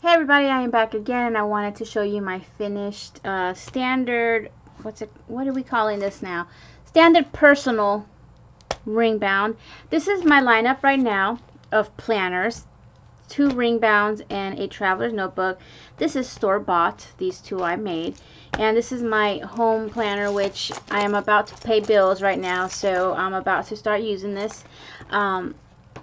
Hey everybody, I am back again and I wanted to show you my finished standard, what are we calling this now? Standard personal ring bound. This is my lineup right now of planners, 2 ring bounds and a traveler's notebook. This is store-bought, these 2 I made. And this is my home planner, which I am about to pay bills right now, so I'm about to start using this.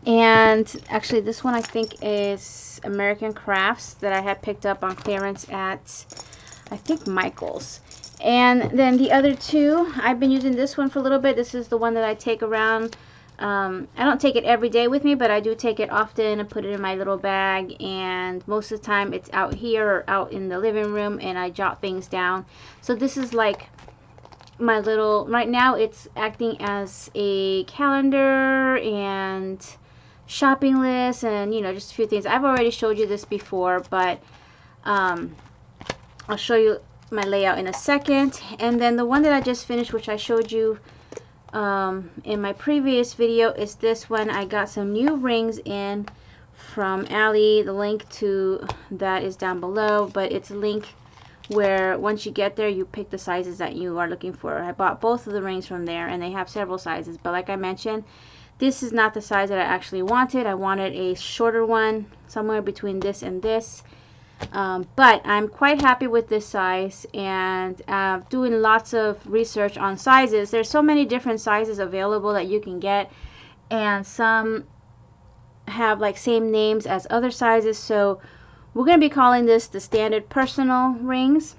And actually this one I think is American Crafts that I had picked up on clearance at I think Michael's. And then the other 2, I've been using this one for a little bit. This is the one that I take around. I don't take it every day with me, but I do take it often and put it in my little bag, and most of the time it's out here or out in the living room and I jot things down. So this is like my little, right now it's acting as a calendar and shopping list and, you know, just a few things. I've already showed you this before, but I'll show you my layout in a second. And then the one that I just finished, which I showed you in my previous video, is this one. I got some new rings in from Ali. The link to that is down below, but it's a link where once you get there you pick the sizes that you are looking for. I bought both of the rings from there and they have several sizes, but like I mentioned, this is not the size that I actually wanted. I wanted a shorter one, somewhere between this and this. But I'm quite happy with this size, and doing lots of research on sizes. There's so many different sizes available that you can get, and some have like same names as other sizes. So we're going to be calling this the standard personal rings.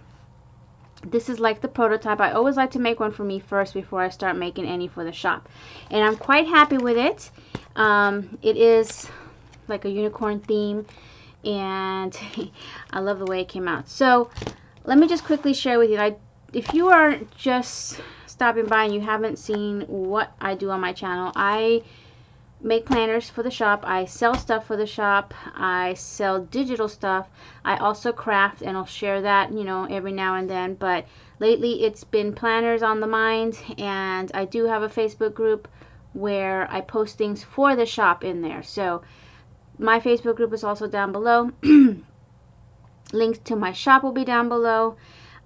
This is like the prototype. I always like to make one for me first before I start making any for the shop. And I'm quite happy with it. It is like a unicorn theme, and I love the way it came out. So let me just quickly share with you. If you are just stopping by and you haven't seen what I do on my channel, I make planners for the shop. I sell stuff for the shop. I sell digital stuff. I also craft, and I'll share that, you know, every now and then. But lately it's been planners on the mind, and I do have a Facebook group where I post things for the shop in there. So my Facebook group is also down below. Links to my shop will be down below.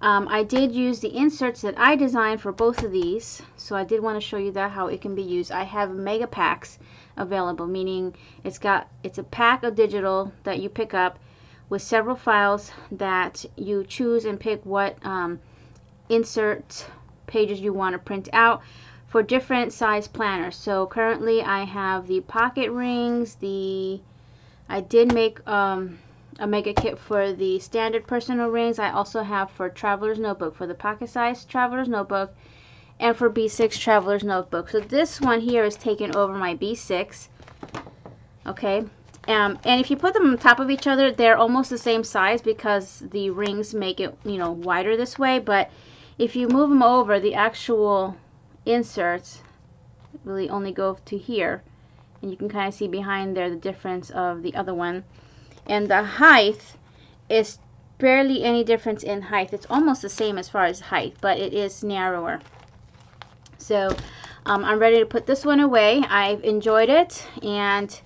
I did use the inserts that I designed for both of these, so I did want to show you that, how it can be used. I have mega packs available, meaning it's a pack of digital that you pick up with several files that you choose and pick what insert pages you want to print out for different size planners. So currently I have the pocket rings, I did make a mega kit for the standard personal rings. I also have for traveler's notebook, for the pocket size traveler's notebook, and for B6 traveler's notebook. So this one here is taking over my B6. Okay, and if you put them on top of each other, they're almost the same size because the rings make it, you know, wider this way. But if you move them over, the actual inserts really only go to here, and you can kind of see behind there the difference of the other one. And the height is barely any difference in height. It's almost the same as far as height, but it is narrower. So I'm ready to put this one away. I've enjoyed it, and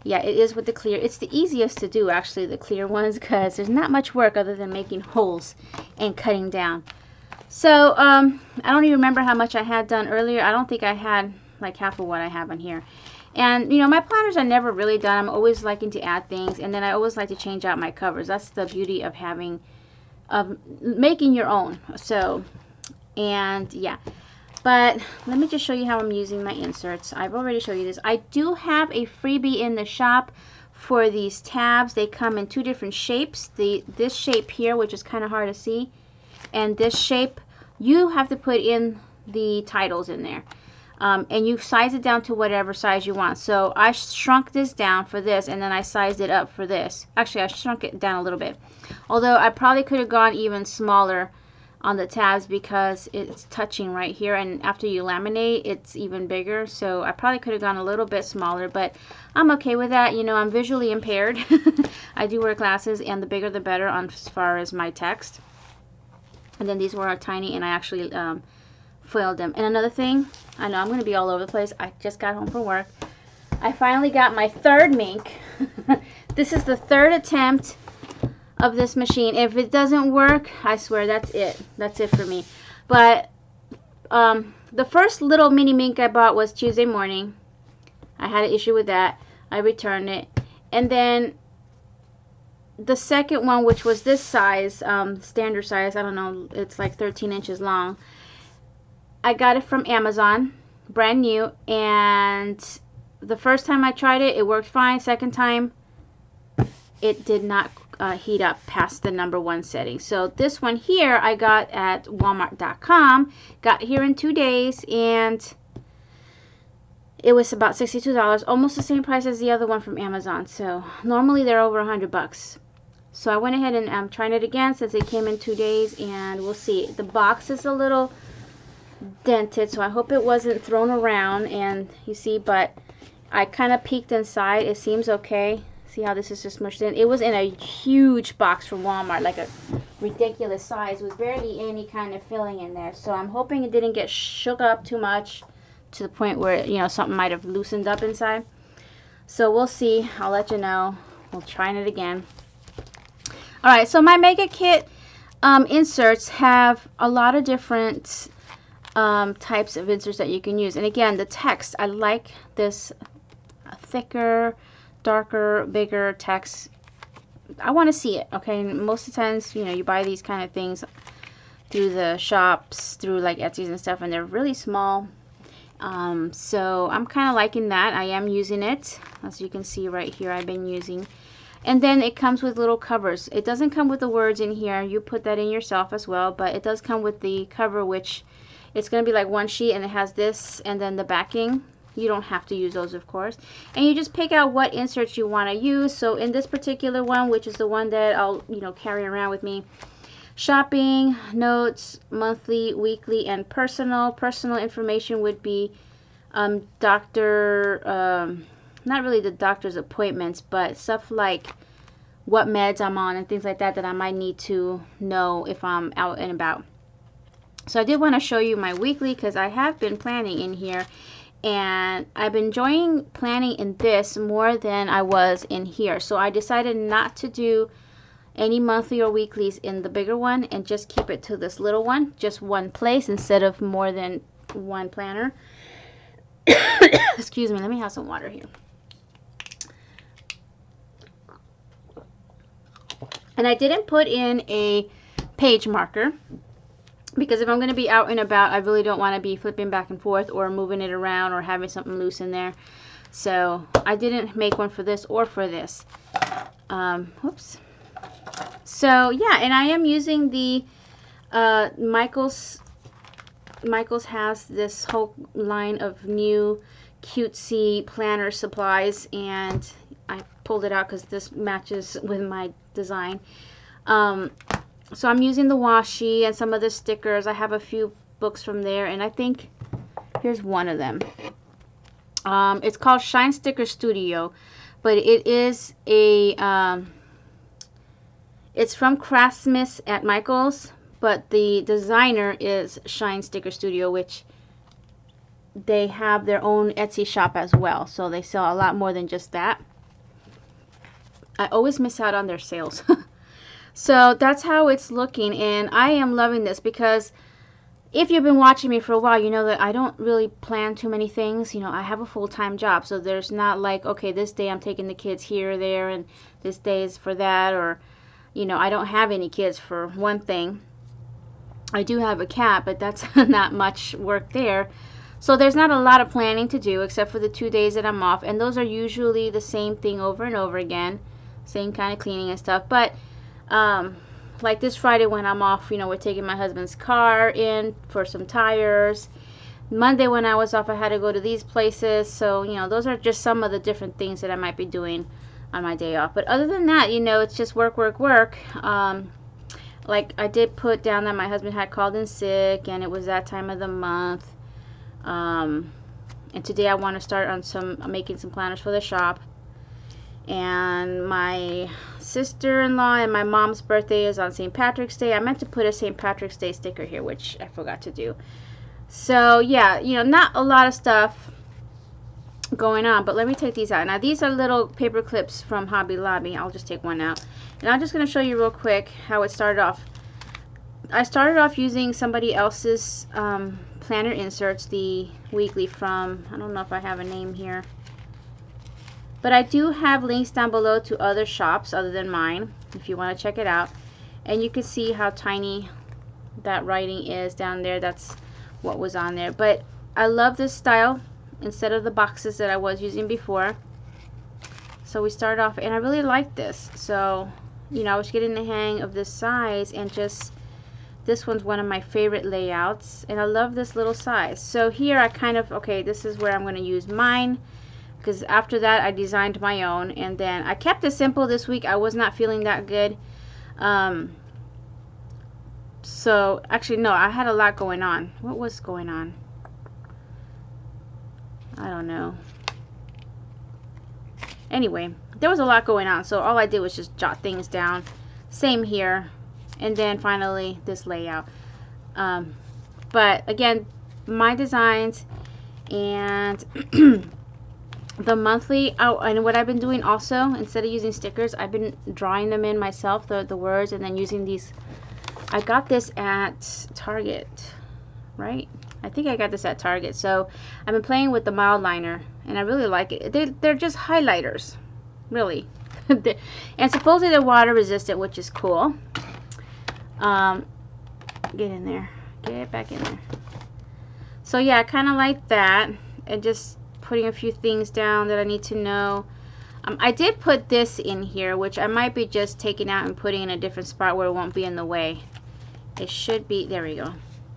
yeah, it is with the clear. It's the easiest to do, actually, the clear ones, because there's not much work other than making holes and cutting down. So I don't even remember how much I had done earlier. I don't think I had like half of what I have on here. And you know, my planners are never really done. I'm always liking to add things, and then I always like to change out my covers. That's the beauty of making your own. So, and yeah. But let me just show you how I'm using my inserts. I've already showed you this. I do have a freebie in the shop for these tabs. They come in 2 different shapes. This shape here, which is kind of hard to see, and this shape, you have to put in the titles in there. And you size it down to whatever size you want. So I shrunk this down for this, and then I sized it up for this. Actually, I shrunk it down a little bit. Although I probably could have gone even smaller on the tabs because it's touching right here, and after you laminate it's even bigger. So I probably could have gone a little bit smaller, but I'm okay with that. You know, I'm visually impaired. I do wear glasses, and the bigger the better as far as my text. And then these were tiny, and I actually foiled them. And another thing, I know I'm going to be all over the place. I just got home from work. I finally got my 3rd Mink. This is the 3rd attempt of this machine. If it doesn't work, I swear that's it. That's it for me. But the first little mini Mink I bought was Tuesday morning. I had an issue with that. I returned it. And then the second one, which was this size, standard size, I don't know, it's like 13 inches long. I got it from Amazon, brand new, and the first time I tried it, it worked fine. Second time, it did not heat up past the #1 setting. So this one here I got at Walmart.com, got here in 2 days, and it was about $62, almost the same price as the other one from Amazon. So normally they're over $100. So I went ahead and I'm trying it again since it came in 2 days, and we'll see. The box is a little dented, so I hope it wasn't thrown around, and you see, but I kind of peeked inside. It seems okay. See how this is just smushed in? It was in a huge box from Walmart, like a ridiculous size, with barely any kind of filling in there. So I'm hoping it didn't get shook up too much to the point where, you know, something might have loosened up inside. So we'll see. I'll let you know. We'll try it again. Alright, so my Mega Kit inserts have a lot of different types of inserts that you can use. And again, the text, I like this thicker, darker, bigger text. I want to see it, okay? Most of the times, you know, you buy these kind of things through the shops, through like Etsy's and stuff, and they're really small. So I'm kind of liking that. I am using it. As you can see right here, I've been using. And then it comes with little covers. It doesn't come with the words in here. You put that in yourself as well, but it does come with the cover, which it's going to be like one sheet, and it has this and then the backing. You don't have to use those, of course. And you just pick out what inserts you want to use. So in this particular one, which is the one that I'll, you know, carry around with me, shopping, notes, monthly, weekly, and personal. Personal information would be doctor, not really the doctor's appointments, but stuff like what meds I'm on and things like that that I might need to know if I'm out and about. So I did want to show you my weekly because I have been planning in here, and I've been enjoying planning in this more than I was in here. So I decided not to do any monthly or weeklies in the bigger one and just keep it to this little one, just one place instead of more than one planner. Excuse me, let me have some water here. And I didn't put in a page marker because if I'm going to be out and about, I really don't want to be flipping back and forth or moving it around or having something loose in there. So I didn't make one for this or for this. Whoops. So yeah, and I am using the Micheal's has this whole line of new cutesy planner supplies, and I pulled it out because this matches with my design. So I'm using the washi and some of the stickers. I have a few books from there, and I think here's one of them. It's called Shine Sticker Studio, but it is a it's from Craftsmith at Micheal's, but the designer is Shine Sticker Studio, which they have their own Etsy shop as well, so they sell a lot more than just that. I always miss out on their sales. So that's how it's looking, and I am loving this because if you've been watching me for a while, you know that I don't really plan too many things. You know, I have a full-time job, so there's not like, okay, this day I'm taking the kids here or there, and this day is for that, or, you know, I don't have any kids for one thing. I do have a cat, but that's not much work there. So there's not a lot of planning to do except for the 2 days that I'm off, and those are usually the same thing over and over again, same kind of cleaning and stuff. But like this Friday when I'm off, you know, we're taking my husband's car in for some tires. Monday when I was off, I had to go to these places. So, you know, those are just some of the different things that I might be doing on my day off. But other than that, you know, it's just work, work, work. Like I did put down that my husband had called in sick, and it was that time of the month. And today I want to start on making some planners for the shop. And my sister-in-law and my mom's birthday is on St. Patrick's Day. I meant to put a St. Patrick's Day sticker here, which I forgot to do. So yeah, you know, not a lot of stuff going on. But let me take these out. Now these are little paper clips from Hobby Lobby. I'll just take one out. And I'm just going to show you real quick how it started off. I started off using somebody else's planner inserts, the weekly from, I don't know if I have a name here. But I do have links down below to other shops other than mine, if you want to check it out. And you can see how tiny that writing is down there. That's what was on there. But I love this style instead of the boxes that I was using before. So we started off, and I really like this. So, you know, I was getting the hang of this size, and just, this one's one of my favorite layouts. And I love this little size. So here I kind of, okay, this is where I'm going to use mine. Because after that I designed my own, and then I kept it simple this week. I was not feeling that good. So actually no, I had a lot going on. What was going on? I don't know. Anyway, there was a lot going on, so all I did was just jot things down. Same here, and then finally this layout. But again, my designs and the monthly, oh, and what I've been doing also, instead of using stickers, I've been drawing them in myself, the words, and then using these. I got this at Target, right? I think I got this at Target. So I've been playing with the mild liner, and I really like it. They're just highlighters, really. And supposedly they're water resistant, which is cool. Get in there. Get back in there. So yeah, I kind of like that. And just putting a few things down that I need to know. I did put this in here, which I might be just taking out and putting in a different spot where it won't be in the way. It should be, there we go.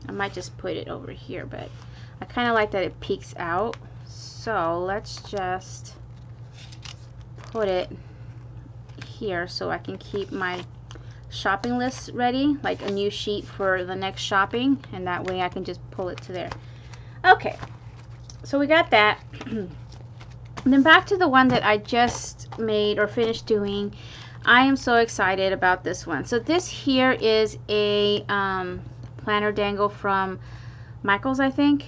I might just put it over here, but I kind of like that it peeks out. So let's just put it here so I can keep my shopping list ready, like a new sheet for the next shopping, and that way I can just pull it to there. Okay, so we got that. And then back to the one that I just made or finished doing. I am so excited about this one. So this here is a planner dangle from Micheal's, I think.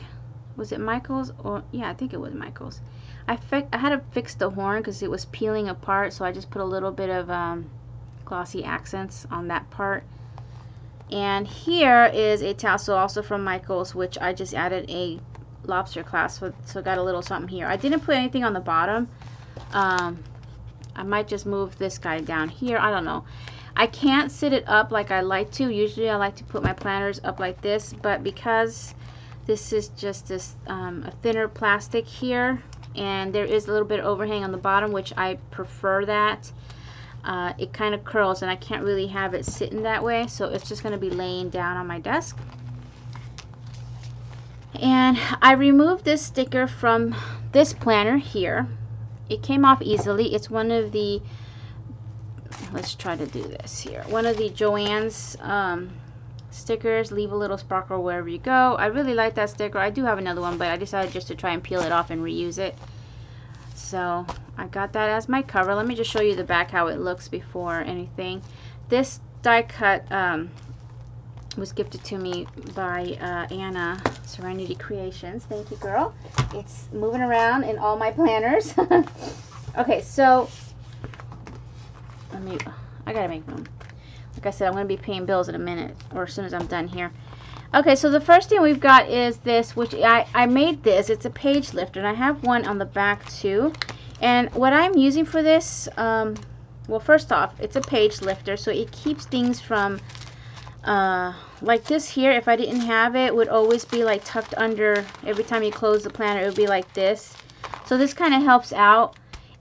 Was it Micheal's? Or yeah, I think it was Micheal's. I had to fix the horn because it was peeling apart, so I just put a little bit of glossy accents on that part. And here is a tassel also from Micheal's, which I just added a lobster clasp, so got a little something here. I didn't put anything on the bottom. I might just move this guy down here. I don't know. I can't sit it up like I like to. Usually I like to put my planners up like this, but because this is just this a thinner plastic here, and there is a little bit of overhang on the bottom, which I prefer that. It kind of curls, and I can't really have it sitting that way, so it's just going to be laying down on my desk. And I removed this sticker from this planner here. It came off easily. It's one of the, let's try to do this here, one of the JoAnns stickers, leave a little sparkle wherever you go. I really like that sticker. I do have another one, but I decided just to try and peel it off and reuse it. So I got that as my cover. Let me just show you the back, how it looks before anything. This die cut was gifted to me by Anna, Serenity Creations. Thank you, girl. It's moving around in all my planners. Okay, so I gotta make room. Like I said, I'm gonna be paying bills in a minute, or as soon as I'm done here. Okay, so the first thing we've got is this, which I made this. It's a page lifter, and I have one on the back too. And what I'm using for this, well, first off, it's a page lifter, so it keeps things from like this here. If I didn't have it, would always be like tucked under. Every time you close the planner, it would be like this. So this kind of helps out.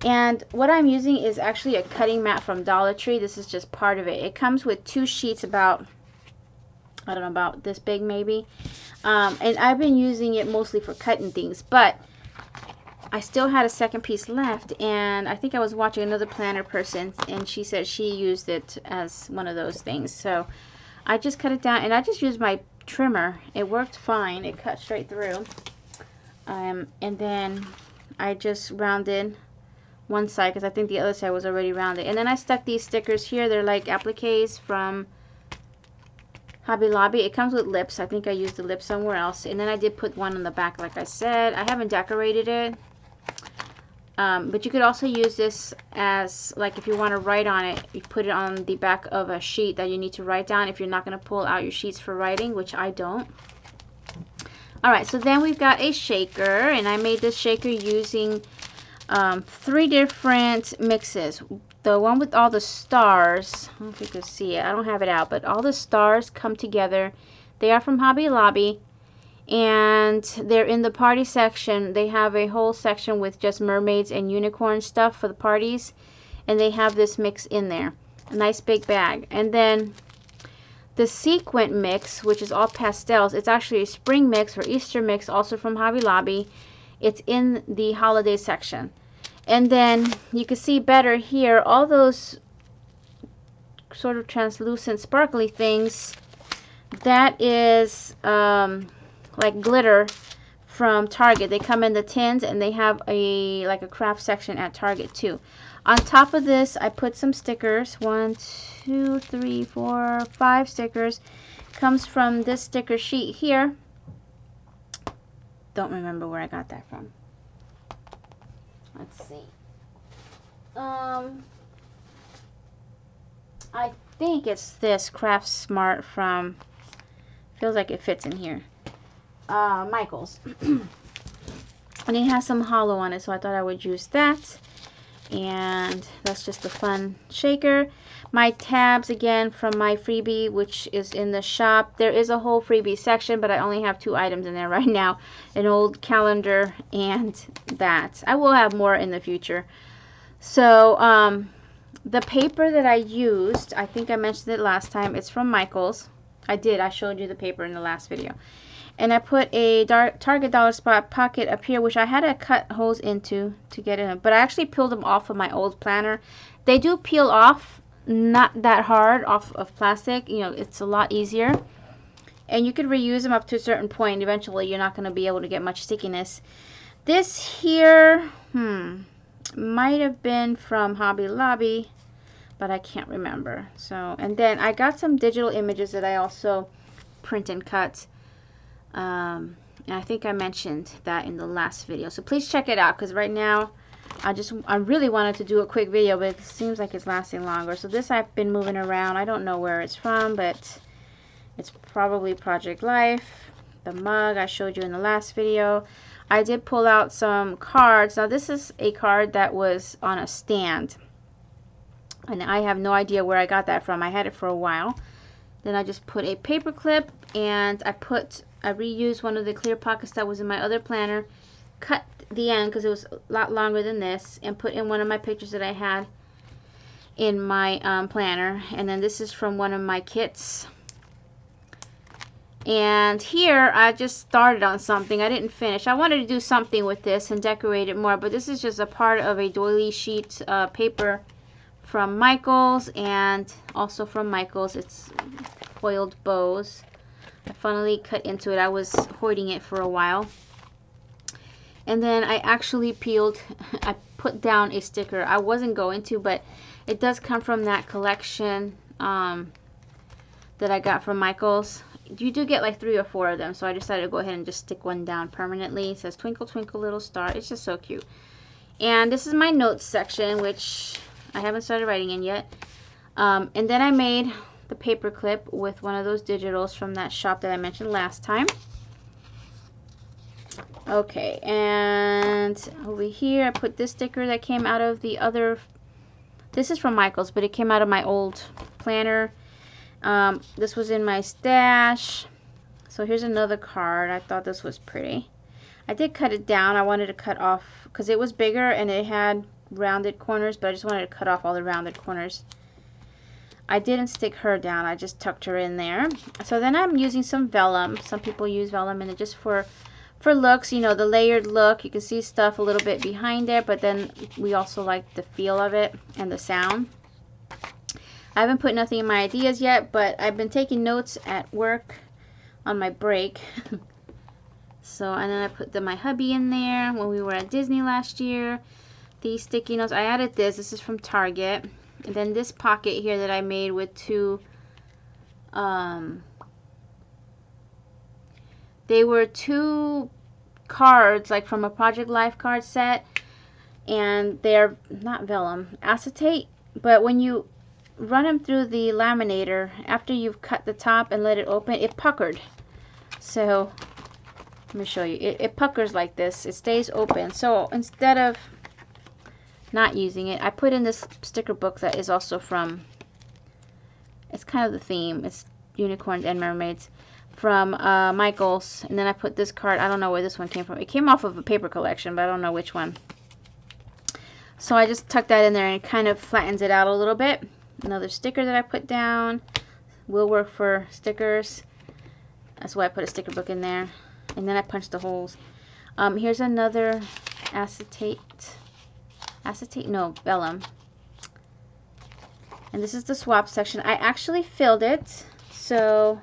And what I'm using is actually a cutting mat from Dollar Tree. This is just part of it. It comes with 2 sheets about, I don't know, about this big maybe. And I've been using it mostly for cutting things, but I still had a second piece left, and I think I was watching another planner person, and she said she used it as one of those things. So I just cut it down, and I just used my trimmer. It worked fine. It cut straight through. And then I just rounded one side because I think the other side was already rounded. And then I stuck these stickers here. They're like appliques from Hobby Lobby. It comes with lips. I think I used the lips somewhere else. And then I did put one on the back, like I said. I haven't decorated it. But you could also use this as, like, if you want to write on it, you put it on the back of a sheet that you need to write down if you're not going to pull out your sheets for writing, which I don't. Alright, so then we've got a shaker, and I made this shaker using 3 different mixes. The one with all the stars, I don't know if you can see it, I don't have it out, but all the stars come together. They are from Hobby Lobby, and they're in the party section. They have a whole section with just mermaids and unicorn stuff for the parties, and they have this mix in there, a nice big bag. And then the sequin mix, which is all pastels, it's actually a spring mix or Easter mix, also from Hobby Lobby. It's in the holiday section. And then you can see better here, all those sort of translucent sparkly things, that is like glitter from Target. They come in the tins, and they have a like a craft section at Target too. On top of this, I put some stickers. 1, 2, 3, 4, 5 stickers. Comes from this sticker sheet here. Don't remember where I got that from. Let's see. I think it's this Craft Smart from, feels like it fits in here, Michael's. And it has some hollow on it, so I thought I would use that. And that's just a fun shaker. My tabs, again, from my freebie, which is in the shop. There is a whole freebie section, but I only have 2 items in there right now. An old calendar and that. I will have more in the future. So, the paper that I used, I think I mentioned it last time, it's from Michael's. I showed you the paper in the last video. And I put a Target Dollar Spot pocket up here, which I had to cut holes into to get in. But I actually peeled them off of my old planner. They do peel off, not that hard, off of plastic. You know, it's a lot easier. And you could reuse them up to a certain point. Eventually, you're not going to be able to get much stickiness. This here, might have been from Hobby Lobby, but I can't remember. So, and then I got some digital images that I also print and cut. And I think I mentioned that in the last video, so please check it out, because right now I really wanted to do a quick video, but it seems like it's lasting longer. So this I've been moving around. I don't know where it's from, but it's probably Project Life. The mug I showed you in the last video. I did pull out some cards. Now this is a card that was on a stand, and I have no idea where I got that from. I had it for a while. Then I just put a paper clip, and I reused one of the clear pockets that was in my other planner, cut the end because it was a lot longer than this, and put in one of my pictures that I had in my planner. And then this is from one of my kits. And here I just started on something. I didn't finish. I wanted to do something with this and decorate it more, but this is just a part of a doily sheet paper from Michael's, and also from Michael's. It's foiled bows. I finally cut into it. I was hoarding it for a while. And then I actually peeled, I put down a sticker. I wasn't going to, but it does come from that collection that I got from Michael's. You do get like 3 or 4 of them, so I decided to go ahead and just stick one down permanently. It says Twinkle Twinkle Little Star. It's just so cute. And this is my notes section, which I haven't started writing in yet. And then I made the paper clip with one of those digitals from that shop that I mentioned last time. Okay, and over here I put this sticker that came out of the other, this is from Michael's, but it came out of my old planner. This was in my stash. So here's another card. I thought this was pretty. I did cut it down. I wanted to cut off, because it was bigger and it had rounded corners, but I just wanted to cut off all the rounded corners. I didn't stick her down. I just tucked her in there. So then I'm using some vellum. Some people use vellum in it just for looks, you know, the layered look. You can see stuff a little bit behind there, but then we also like the feel of it and the sound. I haven't put nothing in my ideas yet, but I've been taking notes at work on my break. So, and then I put my hubby in there when we were at Disney last year. These sticky notes, I added this. This is from Target. And then this pocket here that I made with 2, they were 2 cards, like from a Project Life card set. and they're not vellum, acetate, but when you run them through the laminator, after you've cut the top and let it open, it puckered. So let me show you. It puckers like this. It stays open. So instead of not using it, I put in this sticker book that is also from, it's kind of the theme. It's unicorns and mermaids from Micheal's. And then I put this card. I don't know where this one came from. It came off of a paper collection, but I don't know which one. So I just tucked that in there, and it kind of flattens it out a little bit. Another sticker that I put down. Will work for stickers. That's why I put a sticker book in there. And then I punched the holes. Here's another vellum. And this is the swap section. I actually filled it, so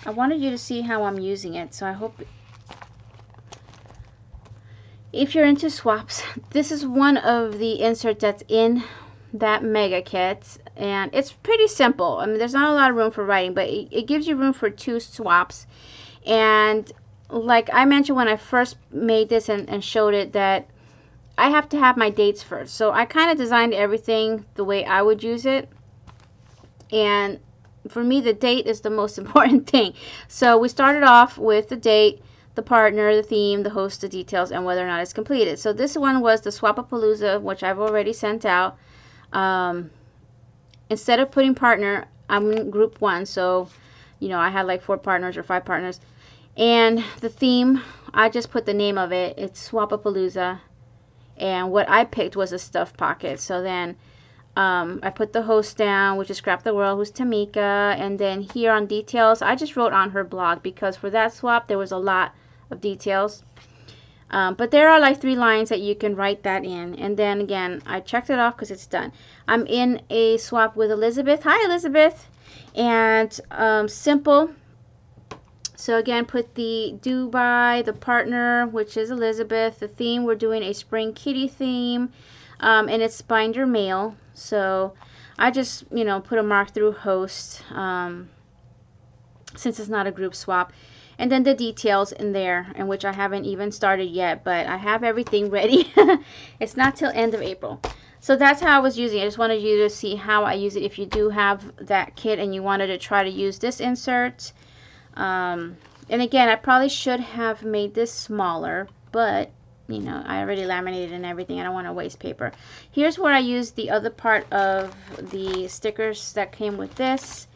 I wanted you to see how I'm using it. So I hope, if you're into swaps, this is one of the inserts that's in that mega kit, and it's pretty simple. I mean, there's not a lot of room for writing, but it gives you room for 2 swaps. And like I mentioned when I first made this and showed it, that I have to have my dates first. So I kind of designed everything the way I would use it, and for me the date is the most important thing. So we started off with the date, the partner, the theme, the host, the details, and whether or not it's completed. So this one was the Swapapalooza, which I've already sent out. Instead of putting partner, I'm in group 1, so you know, I had like 4 partners or 5 partners. And the theme, I just put the name of it. It's Swapapalooza. And what I picked was a stuffed pocket. So then I put the host down, which is Scrap the World, who's Tamika. And then here on details, I just wrote on her blog, because for that swap there was a lot of details. But there are like 3 lines that you can write that in. And then again, I checked it off because it's done. I'm in a swap with Elizabeth. Hi, Elizabeth. And simple. So again, put the do by, the partner, which is Elizabeth. The theme, we're doing a spring kitty theme. And it's binder mail. So I just, you know, put a mark through host, since it's not a group swap. And then the details in there, in which I haven't even started yet, but I have everything ready. It's not till end of April. So that's how I was using it. I just wanted you to see how I use it if you do have that kit and you wanted to try to use this insert. And again, I probably should have made this smaller, but you know, I already laminated and everything. I don't want to waste paper. Here's where I used the other part of the stickers that came with this.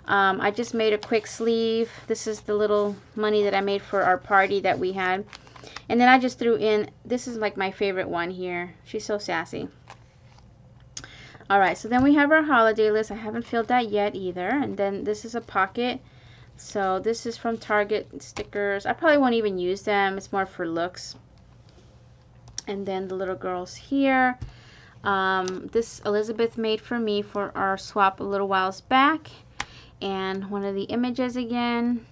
I just made a quick sleeve. This is the little money that I made for our party that we had. And then I just threw in, this is like my favorite one here. She's so sassy. Alright, so then we have our holiday list. I haven't filled that yet either. And then this is a pocket. So this is from Target stickers. I probably won't even use them. It's more for looks. And then the little girls here. This Elizabeth made for me for our swap a little whiles back. And one of the images again.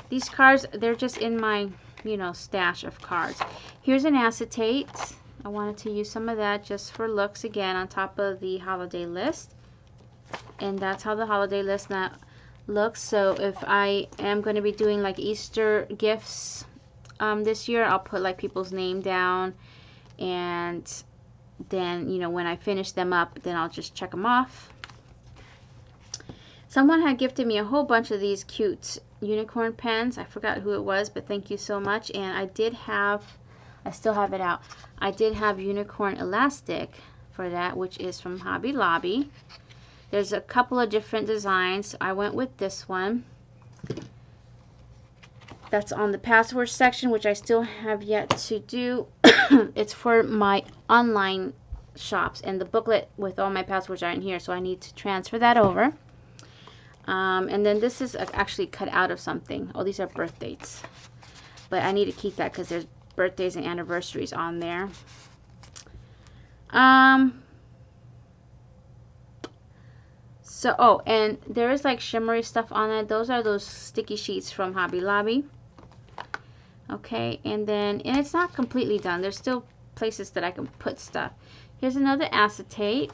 These cards, they're just in my, you know, stash of cards. Here's an acetate. I wanted to use some of that just for looks again on top of the holiday list. And that's how the holiday list now looks. So if I am going to be doing like Easter gifts this year, I'll put like people's name down. And then, you know, when I finish them up, then I'll just check them off. Someone had gifted me a whole bunch of these cute unicorn pens. I forgot who it was, but thank you so much. And I did have, I still have it out. I did have unicorn elastic for that, which is from Hobby Lobby. There's a couple of different designs. I went with this one. That's on the password section, which I still have yet to do. It's for my online shops, and the booklet with all my passwords are in here, so I need to transfer that over. And then this is actually cut out of something. Oh, these are birth dates. But I need to keep that because there's birthdays and anniversaries on there. So, oh, and there is like shimmery stuff on it. Those are those sticky sheets from Hobby Lobby. Okay, and it's not completely done. There's still places that I can put stuff. Here's another acetate.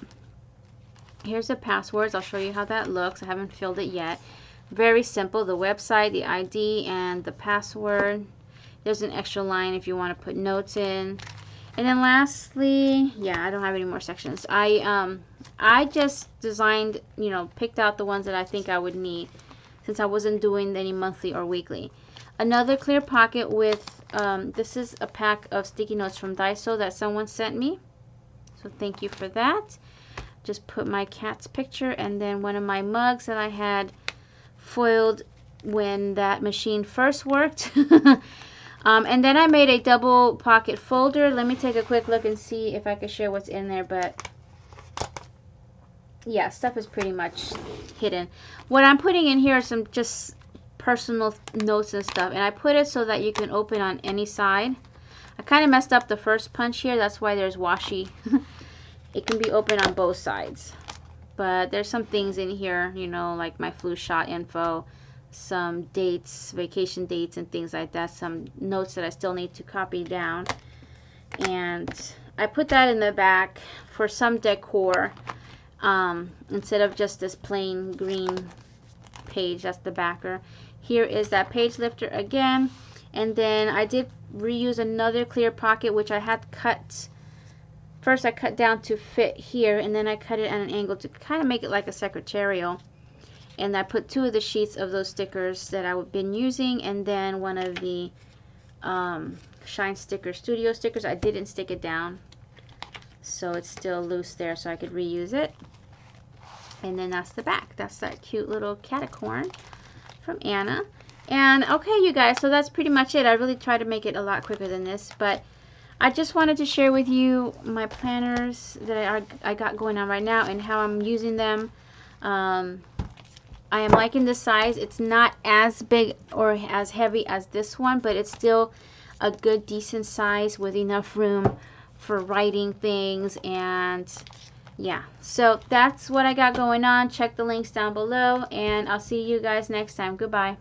Here's the passwords. I'll show you how that looks. I haven't filled it yet. Very simple. The website, the ID, and the password. There's an extra line if you want to put notes in. And then lastly, yeah, I don't have any more sections. I just designed, you know, picked out the ones that I think I would need, since I wasn't doing any monthly or weekly. Another clear pocket with, this is a pack of sticky notes from Daiso that someone sent me. So thank you for that. Just put my cat's picture and then one of my mugs that I had foiled when that machine first worked. And then I made a double pocket folder. Let me take a quick look and see if I can share what's in there. But yeah, stuff is pretty much hidden. What I'm putting in here are some just personal notes and stuff. And I put it so that you can open on any side. I kind of messed up the first punch here. That's why there's washi. It can be open on both sides. But there's some things in here, you know, like my flu shot info, some dates, vacation dates and things like that, some notes that I still need to copy down. And I put that in the back for some decor, instead of just this plain green page. That's the backer. Here is that page lifter again. And then I did reuse another clear pocket, which I had cut. First I cut down to fit here, and then I cut it at an angle to kind of make it like a secretarial. And I put 2 of the sheets of those stickers that I've been using, and then one of the Shine Sticker Studio stickers. I didn't stick it down, so it's still loose there, so I could reuse it. And then that's the back. That's that cute little catacorn from Anna. And okay, you guys, so that's pretty much it. I really tried to make it a lot quicker than this, but I just wanted to share with you my planners that I got going on right now and how I'm using them. I am liking the size. It's not as big or as heavy as this one, but it's still a good, decent size with enough room for writing things. And yeah, so that's what I got going on. Check the links down below, and I'll see you guys next time. Goodbye.